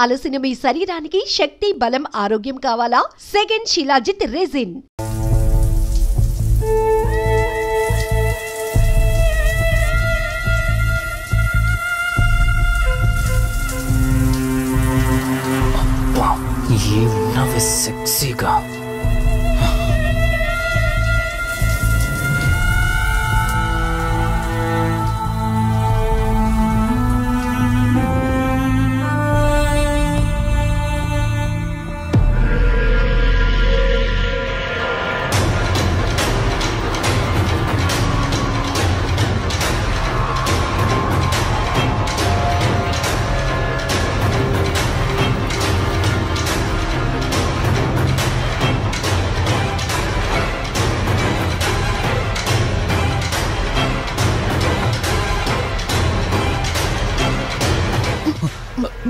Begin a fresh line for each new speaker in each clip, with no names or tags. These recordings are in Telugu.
అలసిన మీ శరీరానికి శక్తి, బలం, ఆరోగ్యం కావాలా? Second shilajit resin.
ఏమున్నావే సెక్సీగా.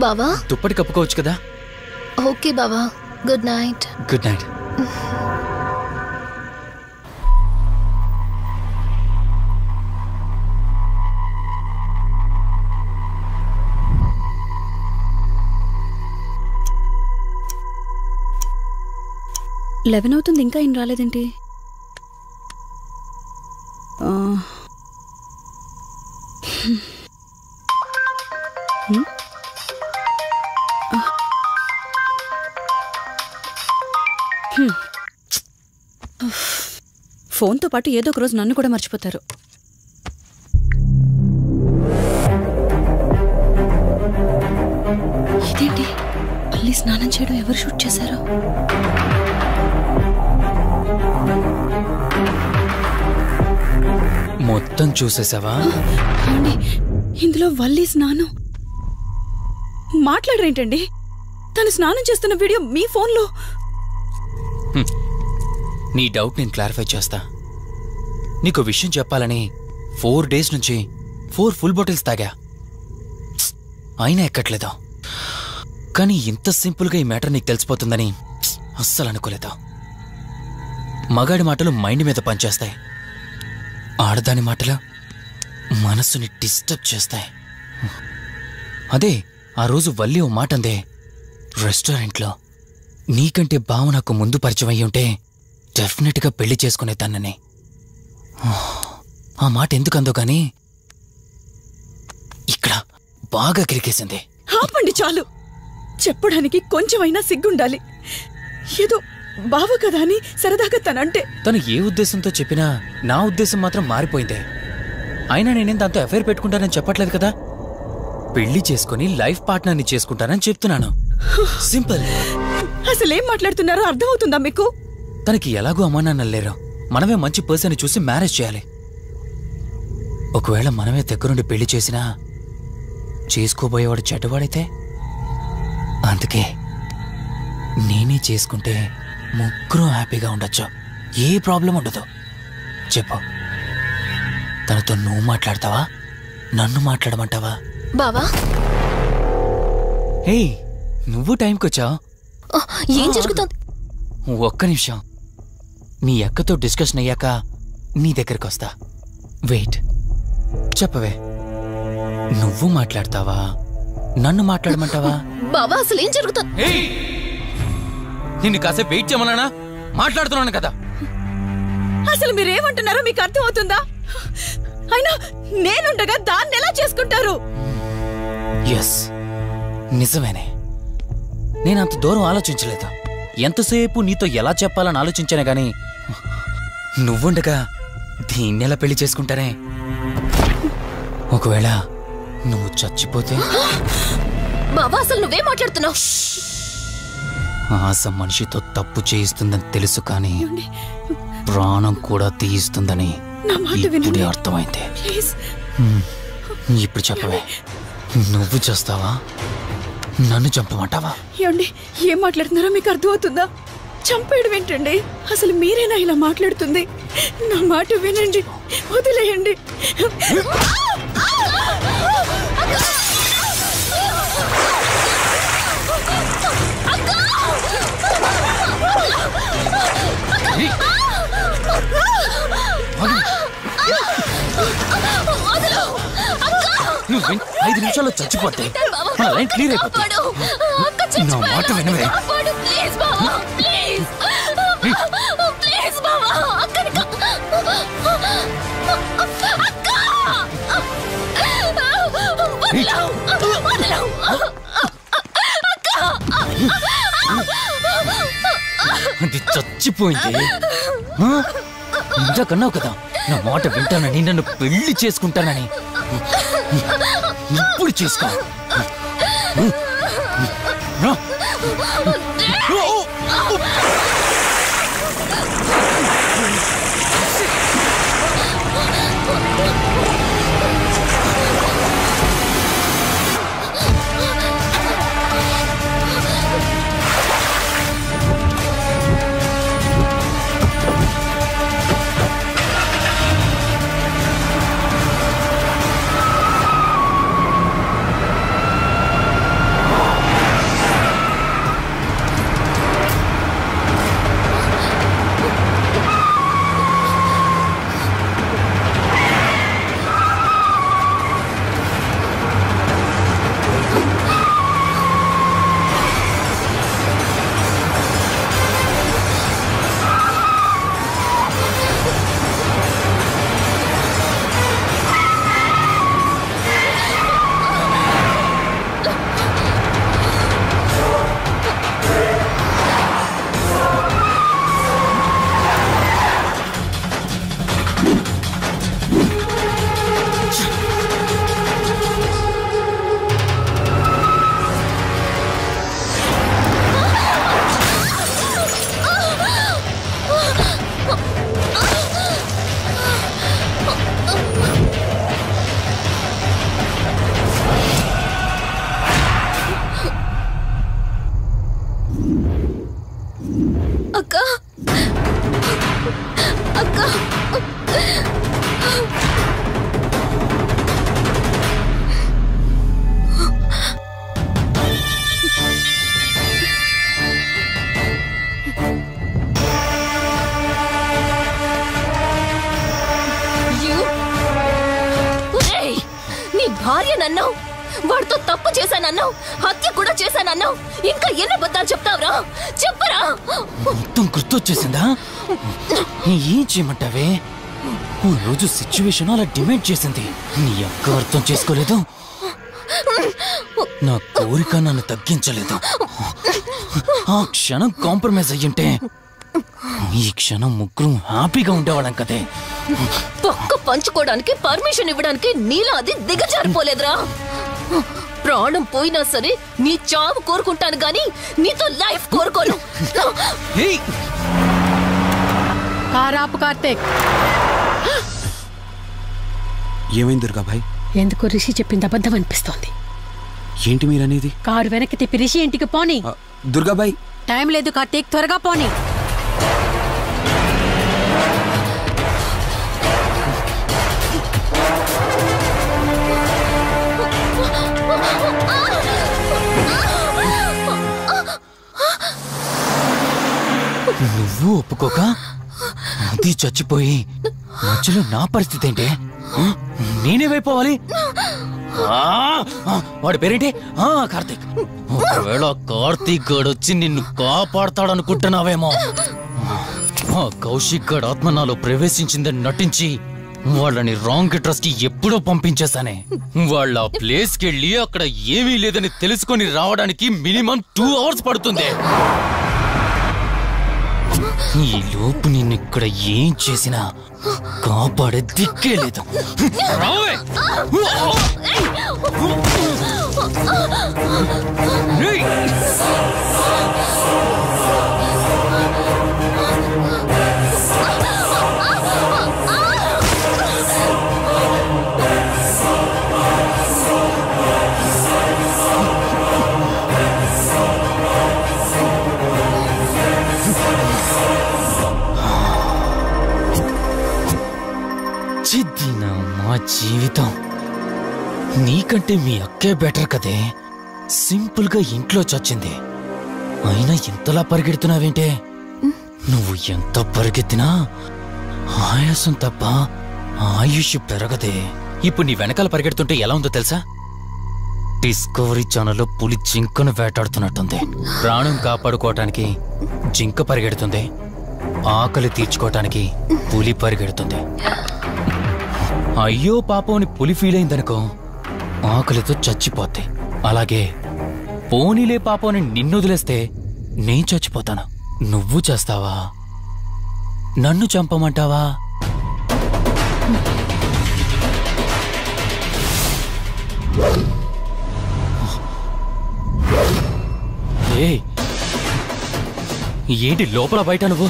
బావా
దుప్పటి కప్పుకోవచ్చు కదా.
ఓకే బావా, good night.
Good night.
Eleven అవుతుంది, ఇంకా ఏం రాలేదేంటి? ఫోన్తో పాటు ఏదో ఒక రోజు నన్ను కూడా మర్చిపోతారు. ఇదేంటి మళ్ళీ స్నానం చేయడం ఎవరు షూట్ చేశారు?
మొత్తం చూసేసావా?
అండి ఇందులో వల్లి స్నానం మాట్లాడరేంటండి? తను స్నానం చేస్తున్న వీడియో మీ ఫోన్లో.
నీ డౌట్ నేను క్లారిఫై చేస్తా. నీకు విషయం చెప్పాలని 4 days నుంచి 4 full bottles తాగా, అయినా ఎక్కట్లేదు. కానీ ఇంత సింపుల్గా ఈ మ్యాటర్ నీకు తెలిసిపోతుందని అస్సలు అనుకోలేదు. మగాడి మాటలు మైండ్ మీద పనిచేస్తాయి, ఆడదాని మాటలు మనస్సుని డిస్టర్బ్ చేస్తాయి. అదే ఆ రోజు వల్లి ఓ మాట అందే రెస్టారెంట్లో, నీకంటే బావ నాకు ముందు పరిచయం అయ్యి ఉంటే డెఫినెట్గా పెళ్లి చేసుకునేదాన్నని. ఆ మాట ఎందుకందో గానీ ఇక్కడ బాగా కిరికేసింది.
ఆపండి చాలు, చెప్పడానికి కొంచెమైనా సిగ్గుండాలి. ఏదో బావ కదా అని సరదాగా తనంటే.
తను ఏ ఉద్దేశంతో చెప్పినా నా ఉద్దేశం మాత్రం మారిపోయిందే. అయినా నేనేం దాంతో అఫైర్ పెట్టుకుంటానని చెప్పట్లేదు కదా, పెళ్లి చేసుకుని లైఫ్ పార్ట్నర్ని చేసుకుంటానని చెప్తున్నాను. సింపుల్.
అసలేం మాట్లాడుతున్నారో అర్థమవుతుందా మీకు?
తనకి ఎలాగూ అమ్మానాన్నలు లేరు, మనమే మంచి పర్సన్ చూసి మ్యారేజ్ చేయాలి. ఒకవేళ మనమే దగ్గరుండి పెళ్లి చేసినా చేసుకోబోయేవాడు చెడ్డవాడైతే, అందుకే నేనే చేసుకుంటే ముగ్గురు హ్యాపీగా ఉండొచ్చు, ఏ ప్రాబ్లం ఉండదు. చెప్పు, తనతో నువ్వు మాట్లాడతావా, నన్ను మాట్లాడమంటావా?
బావా
హే, నువ్వు టైంకొచ్చావు.
ఏం జరుగుతుంది?
ఒక్క నిమిషం, మీ అక్కతో డిస్కషన్ అయ్యాక నీ దగ్గరికి వస్తా. వెయిట్, చెప్పవే, నువ్వు మాట్లాడతావా, నన్ను మాట్లాడమంటావా?
బావా అసలు ఏం జరుగుతుంది?
నిన్ను కాసేపు వెయిట్ చేయమన్నానా? మాట్లాడుతున్నాను కదా.
అసలు మీరేమంటున్నారో మీకు అర్థమవుతుందా? అయినా నేనుండగా దాన్ని ఎలా చేసుకుంటారు?
ఎస్, నిజమేనే. నేనంత దూరం ఆలోచించలేదు. ఎంతసేపు నీతో ఎలా చెప్పాలని ఆలోచించానే గాని, నువ్వుండగా దీన్నెలా పెళ్లి చేసుకుంటానే? ఒకవేళ నువ్వు చచ్చిపోతే?
బావా అసలు నువ్వే మాట్లాడుతున్నావు?
ఆశ మనిషితో తప్పు చేయిస్తుందని తెలుసు, కానీ ప్రాణం కూడా తీయిస్తుందని ఇప్పుడే అర్థమైంది. ఇప్పుడు చెప్పవే, నువ్వు చేస్తావా, నన్ను చంపమంటావా?
ఏమండి ఏం మాట్లాడుతున్నారో మీకు అర్థమవుతుందా? చంపేయడం ఏంటండి? అసలు మీరేనా ఇలా మాట్లాడుతుంది? నా మాట వినండి, వదిలేయండి.
నువ్వు 5 నిమిషాల్లో చచ్చిపోతే మన లైన్ క్లియర్ అయిపోతుంది. నా మాట వినవే.
కాపాడు ప్లీజ్ బావా ప్లీజ్ ప్లీజ్ బావా అక్కడికి
అది చచ్చిపోయింది. ఇంతకన్నావు కదా నా మాట వింటానని, నన్ను పెళ్లి చేసుకుంటానని. ఇప్పుడు చేసుకో.
భార్యనన్నావు, వాడితో తప్పు చేశానన్నావు, హత్య కూడా చేశానన్నావు. ఇంకా ఎన్ని అబద్ధాలు చెప్తావురా? చెప్పరా?
మొత్తం గుర్తొచ్చేసిందా? ఏం చేయమంటావే? ఓ రోజు సిచ్యువేషన్ అలా డిమాండ్ చేసింది. నీ అక్క అర్థం చేసుకోలేదు. నా కోరిక నన్ను తగ్గించలేదు. ఆ క్షణం కాంప్రమైజ్ అయ్యుంటే ఈ క్షణం ముగ్గురు హ్యాపీగా ఉండేవాళ్ళం కదే.
పక్క పంచుకోవడానికి పర్మిషన్ ఇవ్వడానికి నీలా అది దిగజారిపోలేదురా. ప్రాణం పోయినా సరే నీ చావు కోరుకుంటాను గాని నీతో లైఫ్ కోరుకోను.
కారాపు కార్తీక్.
ఏమైంది దుర్గాభాయ్?
ఎందుకో రిషి చెప్పింది అబద్ధం అనిపిస్తోంది.
ఏంటి మీరనేది?
కారు వెనక్కి తిప్పి రిషి ఇంటికి పోని.
దుర్గాభాయ్
టైం లేదు కార్తీక్, త్వరగా పోని.
నువ్వు ఒప్పుకోక అది చచ్చిపోయి మధ్యలో నా పరిస్థితి ఏంటి? నేనేమైపోవాలి? వాడి పేరేంటి? కార్తీక్. ఒకవేళ కార్తీక్ గడు వచ్చి నిన్ను కాపాడతాడనుకుంటున్నావేమో. కౌశిక్ గడ్ ఆత్మ నాలో ప్రవేశించిందని నటించి వాళ్ళని రాంగ్ అడ్రస్ కి ఎప్పుడో పంపించేశానే. వాళ్ళ ప్లేస్ కి వెళ్ళి అక్కడ ఏమీ లేదని తెలుసుకొని రావడానికి మినిమం 2 hours పడుతుంది. ఈ లోపు నిన్ను ఇక్కడ ఏం చేసినా కాపాడే దిక్కే లేదు. మా జీవితం నీకంటే మీ అక్కే బెటర్ కదే. సింపుల్ గా ఇంట్లో చచ్చింది, అయినా ఇంతలా పరిగెడుతున్నావేంటే? నువ్వు ఎంత పరిగెత్తినా ఆయాసం తప్ప ఆయుష్ పెరగదే. ఇప్పుడు నీ వెనకాల పరిగెడుతుంటే ఎలా ఉందో తెలుసా? డిస్కవరీ ఛానల్లో పులి జింకను వేటాడుతున్నట్టుంది. ప్రాణం కాపాడుకోవటానికి జింక పరిగెడుతుంది, ఆకలి తీర్చుకోవటానికి పులి పరిగెడుతుంది. అయ్యో పాపం అని పులి ఫీల్ అయిందనుకో, ఆకలితో చచ్చిపోద్ది. అలాగే పోనీలే పాపం అని నిన్ను వదిలేస్తే నేను చచ్చిపోతాను. నువ్వు చేస్తావా? నన్ను చంపమంటావా? ఏంటి లోపల బయట నువ్వు?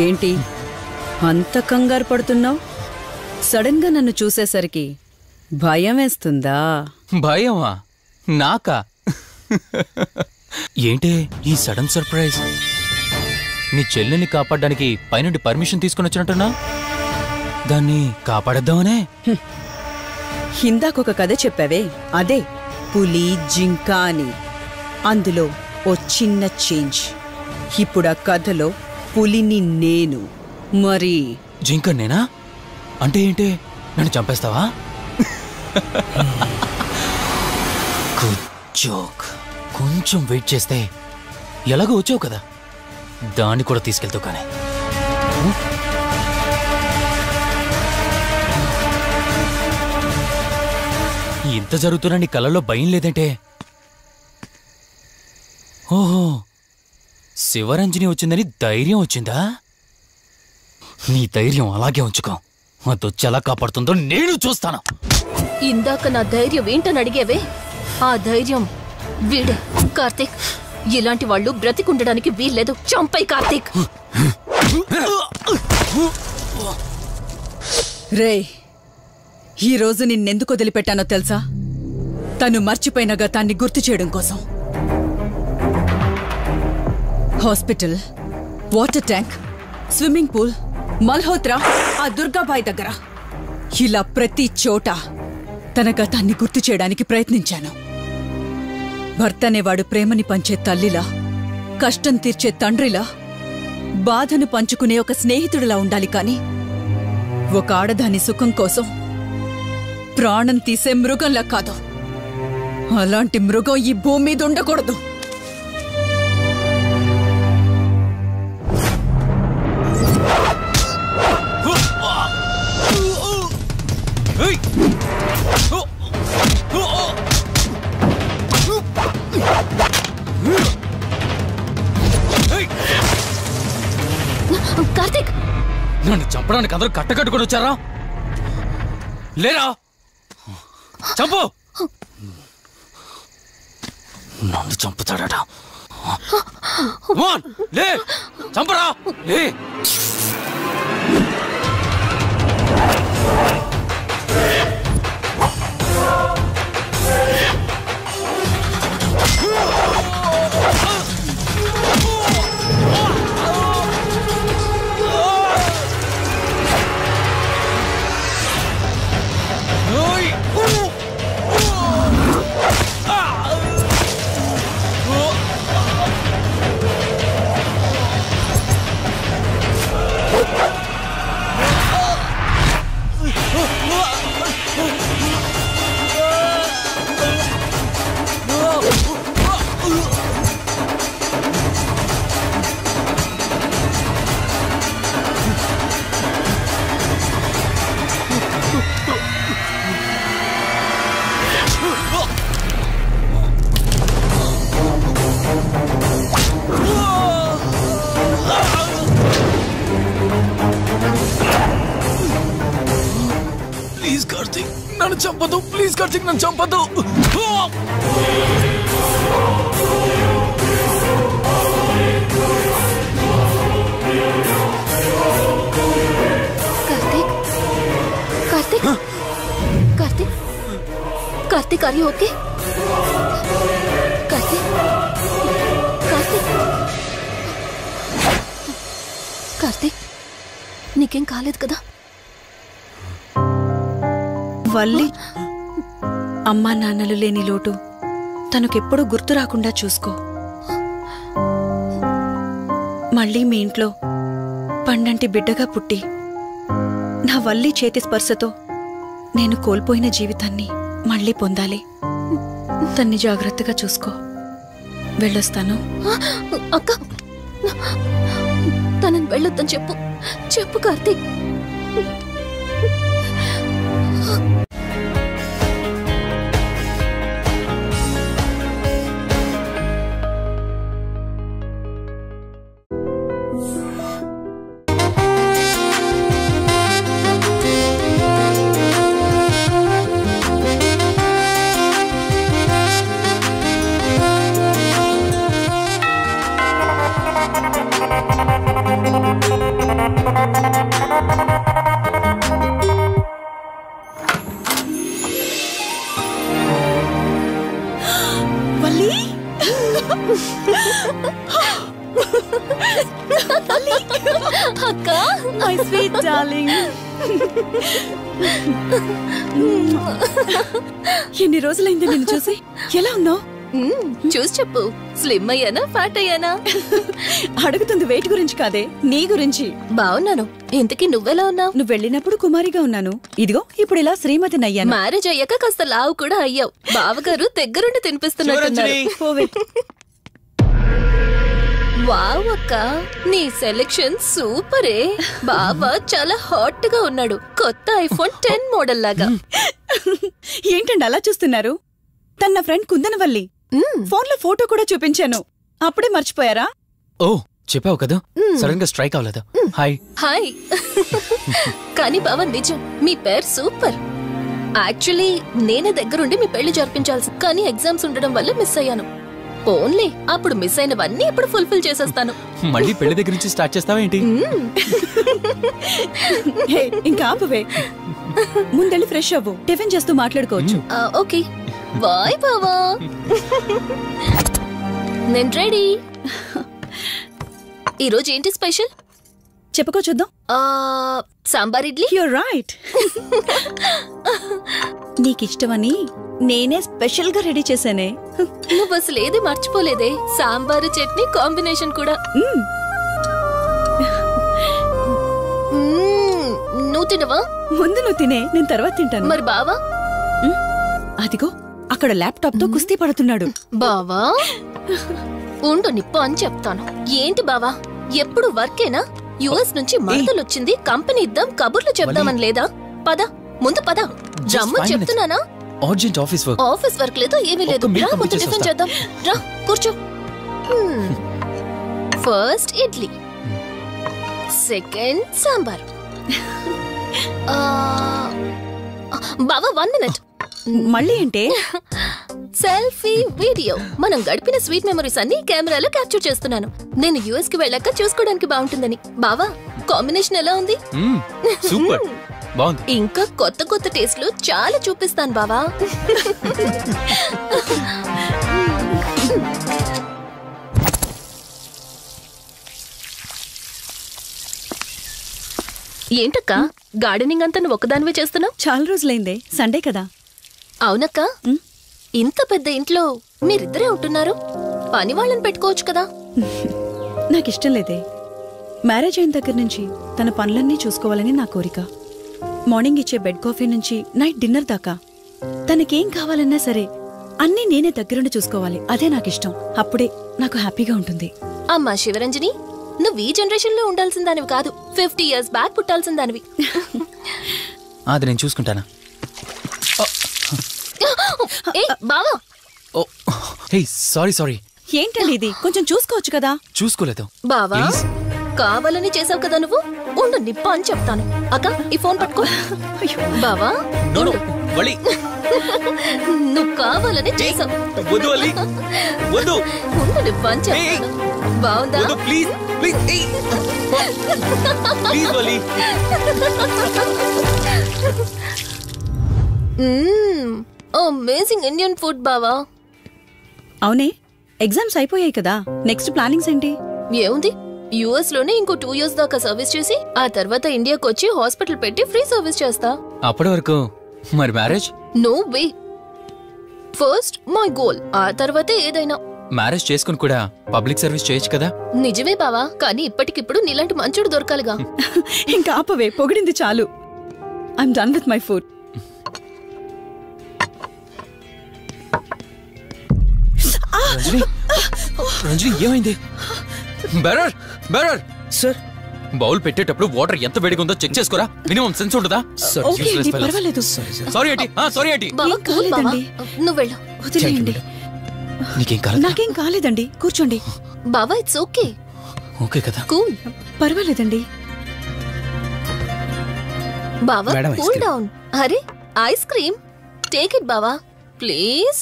ఏంటి అంత కంగారు పడుతున్నావు? సడన్ గా నన్ను చూసేసరికి భయం వేస్తుందా?
భయమా? నాకా? ఏంటి ఈ సడన్ సర్ప్రైజ్? నీ చెల్లెల్ని కాపాడడానికి పైనుండి పర్మిషన్ తీసుకుని వచ్చినట్టున్నా? దాన్ని కాపాడేద్దామనే?
ఇందాకొక కథ చెప్పావే, అదే పులి జింక అని. అందులో ఓ చిన్న చేంజ్. ఇప్పుడు ఆ కథలో పులిని నేను. మరి
జింక నేనా? అంటే ఏంటి? నన్ను చంపేస్తావా? Good joke. కొంచెం వెయిట్ చేస్తే ఎలాగో వచ్చావు కదా, దాన్ని కూడా తీసుకెళ్తావు. కానీ ఇంత జరుగుతున్నా నీ కళ్ళల్లో భయం లేదంటే? ఓహో, శివరంజని వచ్చిందని ధైర్యం వచ్చిందా? నీ ధైర్యం అలాగే ఉంచుకో. అదొచ్చి ఎలా కాపాడుతుందో నేను చూస్తాను.
ఇందాక నా ధైర్యం ఏంటని అడిగేవే, ఆ ధైర్యం వీడే కార్తీక్. ఇలాంటి వాళ్ళు బ్రతికుండడానికి వీల్లేదు. చంపై కార్తీక్.
రే, ఈరోజు నిన్నెందుకు వదిలిపెట్టానో తెలుసా? తను మర్చిపోయిన గతాన్ని గుర్తు చేయడం కోసం. Hospital, water tank, swimming pool, Malhotra, ఆ దుర్గాబాయి దగ్గర, ఇలా ప్రతి చోట తన గతాన్ని గుర్తు చేయడానికి ప్రయత్నించాను. భర్తనేవాడు ప్రేమని పంచే తల్లిలా, కష్టం తీర్చే తండ్రిలా, బాధను పంచుకునే ఒక స్నేహితుడిలా ఉండాలి. కాని ఒక ఆడదాని సుఖం కోసం ప్రాణం తీసే మృగంలా కాదు. అలాంటి మృగం ఈ భూమి మీద ఉండకూడదు.
కార్తీక్,
నన్ను చంపడానికి అందరూ కట్టకట్టుకుని వచ్చారా? లేరా? చంపు! నన్ను చంపుతాడట. లే, చంపరా! లే! ప్లీజ్ కార్తీక్, నన్ను చంపదు. ప్లీజ్ కార్తీక్, నన్ను చంపదు.
Karthik, Karthik, Karthik, are you okay? Karthik, Karthik, Karthik, నీకేం కాలేదు కదా?
వల్లి అమ్మా నాన్నలు లేని లోటు తనకెప్పుడూ గుర్తు రాకుండా చూసుకో. మళ్ళీ మీ ఇంట్లో పండంటి బిడ్డగా పుట్టి నా వల్లి చేతి స్పర్శతో నేను కోల్పోయిన జీవితాన్ని మళ్ళీ పొందాలి. తన్ని జాగ్రత్తగా చూసుకో. వెళ్ళొస్తాను.
అక్క, తనని వెళ్ళొద్దని చెప్పు. చెప్పు కార్తీక్. అక్క,
మై స్వీట్ డార్లింగ్. ఎన్ని రోజులైంది నిన్ను చూసి. ఎలా ఉన్నావు?
చూసి చెప్పు. స్లిమ్ అయ్యానా, ఫ్యాట్ అయ్యానా?
అడుగుతుంది వెయిట్ గురించి కాదే, నీ గురించి.
బాగున్నాను. ఇంతకీ నువ్వెలా ఉన్నావు?
నువ్వు వెళ్ళినప్పుడు కుమారిగా ఉన్నాను. ఇదిగో ఇప్పుడు ఇలా శ్రీమతిని అయ్యాను.
మ్యారేజ్ అయ్యాక కాస్త లావు కూడా అయ్యావు. బావగారు దగ్గరుండి తినిపిస్తున్నారు. వావ్ అక్క, నీ సెలెక్షన్ సూపరే. బావ చాలా హాట్ గా ఉన్నాడు. కొత్త ఐఫోన్ 10 మోడల్ లాగా.
ఏంటండి అలా చూస్తున్నారు? తన ఫ్రెండ్ కుందనవల్లి. ఫోన్ లో ఫోటో కూడా చూపించాను. అప్పుడే మర్చిపోయారా?
ఓ చెప్పావు కదా, సడన్ గా స్ట్రైక్ అవ్వలేదు. Hi
hi. కానీ బావ నిజం, మీ పేరు సూపర్. యాక్చువల్లీ నేనే దగ్గరుండి మీ పెళ్లి జరిపించాల్సి, కానీ ఎగ్జామ్స్ ఉండడం వల్ల మిస్ అయ్యాను. ఓన్లీ అప్పుడు మిస్ అయినవన్నీ ఇప్పుడు ఫుల్ఫిల్ చేసేస్తాను.
మళ్ళీ పెళ్లి దగ్గర నుంచి స్టార్ట్ చేస్తావా ఏంటి?
ఇంకా ఆపువే. ముందెళ్ళి ఫ్రెష్ అవ్వు, టిఫిన్ చేస్తూ మాట్లాడుకోవచ్చు.
ఓకే బాయ్ బావా. నేను రెడీ. ఈరోజు ఏంటి స్పెషల్
చెప్పుకో చూద్దాం.
సాంబార్ ఇడ్లీ.
You're right. నీకిష్టమని నేనే స్పెషల్ గా రెడీ చేశానే.
నువ్వు అసలు ఏది మర్చిపోలేదే. సాంబారు చట్నీ కాంబినేషన్ కూడా. నువ్వు తినవా?
ముందు నువ్వు తినే, నేను తర్వాత తింటాను.
మరి బావా?
అదిగో అక్కడ ల్యాప్టాప్ తో కుస్తీ పడుతున్నాడు.
బావా ఉండు, నిప్పు అని చెప్తాను. ఏంటి బావా ఎప్పుడు వర్కేనా? యుఎస్ నుంచి మరదలొచ్చింది, కంపెనీ ఇద్దాం, కబుర్లు చెప్దామని లేదా? పద ముందు పద. జమ్ము చెప్తున్నానా?
Urgent office work.
Office work లేదు, ఏమీ లేదు. రా ముందు టిఫిన్ చేద్దాం. రా కూర్చో. First idli, second sambar. బావా 1 మినిట్.
మళ్ళీ అంటే
సెల్ఫీ వీడియో. మనం గడిపిన స్వీట్ మెమరీస్ అన్ని కెమెరాలో క్యాప్చర్ చేస్తున్నాను. నేను యుఎస్ కి వెళ్ళాక చూసుకోవడానికి బాగుంటుందని. బావా కాంబినేషన్ ఎలా ఉంది?
సూపర్ బాగుంది.
ఇంకా కొత్త కొత్త టేస్ట్లు చాలా చూపిస్తాను బావా. ఏంటక్క గార్డెనింగ్ అంతా నువ్వు ఒకదానివే చేస్తున్నావు?
చాలా రోజులైందే, సండే కదా.
అవునక్క, ఇంత పెద్ద ఇంట్లో మీరిద్దరే ఉంటున్నారు. పని వాళ్ళని పెట్టుకోవచ్చు కదా.
నాకిష్టం లేదే. మ్యారేజ్ అయిన దగ్గర నుంచి తన పనులన్నీ చూసుకోవాలని నా కోరిక. మార్నింగ్ ఇచ్చే బెడ్ కాఫీ నుంచి నైట్ డిన్నర్ దాకా తనకేం కావాలన్నా సరే అన్నీ నేనే దగ్గరుండి చూసుకోవాలి. అదే నాకిష్టం. అప్పుడే నాకు హ్యాపీగా ఉంటుంది.
అమ్మా శివరంజని, నువ్వు ఈ జనరేషన్ లో ఉండాల్సిన దానివి కాదు, 50 years బ్యాక్ పుట్టాల్సిన దానివి.
అది నేను చూసుకుంటానా?
బావా
సారీ.
ఏంటండి ఇది? కొంచెం చూసుకోవచ్చు కదా.
చూసుకోలేదు
బావా. కావాలని చేసావు కదా నువ్వు. ఉండు నిప్ప అని చెప్తాను. అక్క ఈ ఫోన్ పట్టుకో. బావా నువ్వు కావాలని చేసావు. ఉండు నిప్ప అని చెప్తాను. బావుందా? అమేజింగ్ ఇండియన్ ఫుడ్ బావా.
అవునే, ఎగ్జామ్స్ అయిపోయాయి కదా. నెక్స్ట్ ప్లానింగ్స్ ఏంటి?
ఏముంది, యుఎస్ లోనే ఇంకో 2 years దాకా సర్వీస్ చేసి ఆ తర్వాత ఇండియాకి వచ్చి హాస్పిటల్ పెట్టి ఫ్రీ సర్వీస్ చేస్తా.
అప్పటి వరకు మరి marriage?
No way. First my goal, ఆ తర్వాతే ఏదైనా.
మ్యారేజ్ చేసుకుని కూడా పబ్లిక్ సర్వీస్ చేయొచ్చు కదా?
నిజమే బావా, కానీ ఇప్పటికిప్పుడు నీలాంటి మంచుడు దొరకాలిగా.
ఇంకా ఆపవే, పొగిడింది చాలు. I'm done with my food.
Ranjani ఏమైంది? బెరర్ బెరర్
సార్
బౌల్ పెట్టేటప్పుడు వాటర్ ఎంత వేడిగా ఉందో చెక్ చేసుకోరా. మినిమం సెన్స్ ఉంటుందా?
ఓకే అండి, పర్వాలేదు.
సారీ ఏంటి? సారీ ఏంటి?
బావా కూల్ బావా,
కాలేదండి.
నువ్వు వెళ్ళు.
వదిలేయండి.
నీకేం కాలేదు?
నాకేం కాలేదండి, కూర్చోండి.
బావా ఇట్స్ ఓకే.
ఓకే కదా?
కూల్.
పర్వాలేదండి.
బావా
madam, ice
cool
cream.
Down. అరే ఐస్ క్రీమ్, టేక్ ఇట్ బావా ప్లీజ్.